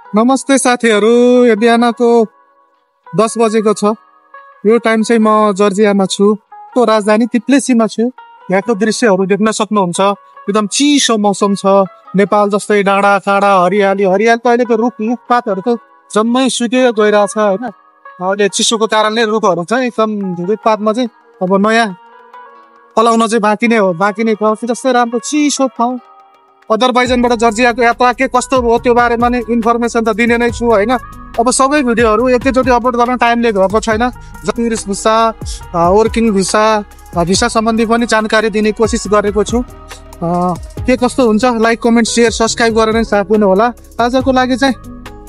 नमस्ते साथीहरू, यो बिहानको 10 बजेको छ। यो टाइम चाहिँ म जर्जियामा छु। तो राजधानी तिप्लेसीमा छु। यहाँको दृश्यहरू देख्न सक्नुहुन्छ। एकदम चिसो मौसम छ। नेपाल जस्तै डाँडा काँडा हरियाली हरियाली त अहिलेको रुखपातहरू त जम्मै सुकेर गइरहेछ होइन। अहिले चिसोको कारणले रुखहरू चाहिँ एकदम रुखपातमा चाहिँ अब नयाँ पलाउन चाहिँ बाँकी नै छ। जस्तै राम्रो चिसो ठाउँ। अदरबाइजनबाट जर्जियाको यात्रा के कस्तो हो त्यो बारेमा नै इन्फर्मेसन त दिने नै छु होइन। अब सबै भिडियोहरू एकैचोटि अपलोड गर्न टाइमले भएको छैन। Tourist visa, working visa, visa सम्बन्धी पनि जानकारी दिने कोसिस गरेको छु। के कस्तो हुन्छ लाइक कमेन्ट सेयर सब्सक्राइब गरेर नै साथ दिनु होला। आजको लागि चाहिँ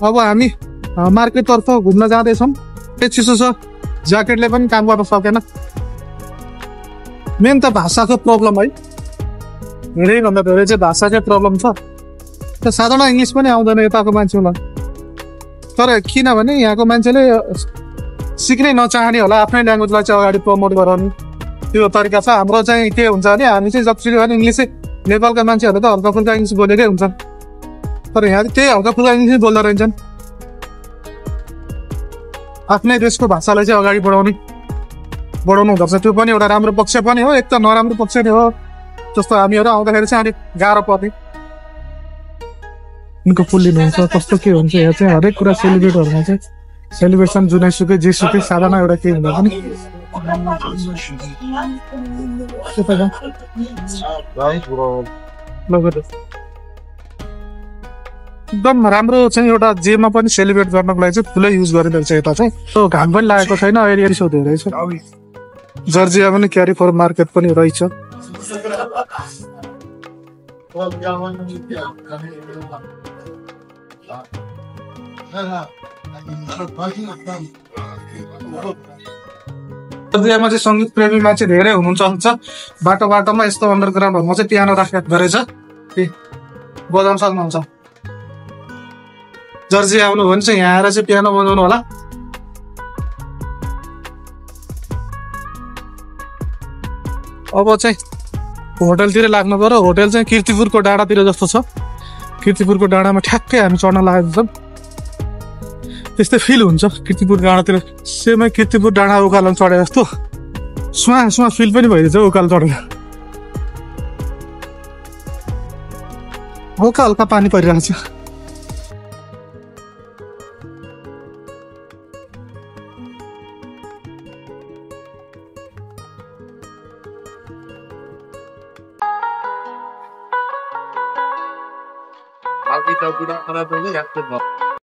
अब हामी मार्केटतर्फ घुम्न जाँदैछौँ। चिसो छ, ज्याकेटले पनि काम गर्न सकेन। मेन त भाषाको प्रब्लम है, धेरैभन्दा धेरै चाहिँ भाषाकै प्रब्लम छ। साधारण इङ्ग्लिस पनि आउँदैन यताको मान्छेलाई। तर किनभने यहाँको मान्छेले सिक्नै नचाहने होला, आफ्नै ल्याङ्ग्वेजलाई चाहिँ अगाडि प्रमोट गराउने त्यो तरिका छ। हाम्रो चाहिँ के हुन्छ भने हामी चाहिँ जति भने इङ्ग्लिसै, नेपालका मान्छेहरू त हल्का फुल्का इङ्ग्लिस बोलेकै हुन्छन्। तर यहाँ त्यही हल्का फुल्का इङ्ग्लिसै बोल्दो रहेछन्। आफ्नै देशको भाषालाई चाहिँ अगाडि बढाउनु हुँदो रहेछ। त्यो पनि एउटा राम्रो पक्ष पनि हो, एक त नराम्रो पक्ष नै हो। जस्तो हामीहरू आउँदाखेरि चाहिँ अलिक गाह्रो पर्ने। उनको फुल लिनुहुन्छ कस्तो के हुन्छ यहाँ चाहिँ हरेक कुरा सेलिब्रेटहरूमा चाहिँ सेलिब्रेसन जुनैसुकै जेसुकै साधारण एउटा केही हुँदा पनि एकदम राम्रो चाहिँ एउटा जेमा पनि सेलिब्रेट गर्नको लागि चाहिँ ठुलै युज गरिँदो रहेछ। यता चाहिँ त्यो घाम पनि लागेको छैन, अहिले धेरै छ। जर्जिया पनि क्यारी फर मार्केट पनि रहेछ। जर्जियामा चाहिँ सङ्गीत प्रेमी मान्छे धेरै हुनुहुन्छ। बाटोमा यस्तो अन्डरग्राउन्डहरूमा चाहिँ पियानो राखेको रहेछ, बजाउन सक्नुहुन्छ। जर्जिया आउनु भने चाहिँ यहाँ आएर चाहिँ पियानो बजाउनु होला। अब चाहिँ होटलतिर लाग्नु पर्यो। होटल चाहिँ किर्तिपुरको डाँडातिर जस्तो छ। किर्तिपुरको डाँडामा ठ्याक्कै हामी चढ्न लागेको छौँ। त्यस्तै फिल हुन्छ किर्तिपुर डाँडातिर। सेमै किर्तिपुर डाँडा उकालो चढे जस्तो सुहाँ फिल पनि भइदिन्छ उकालो चढेर। हल्का हल्का पानी परिरहेको छ।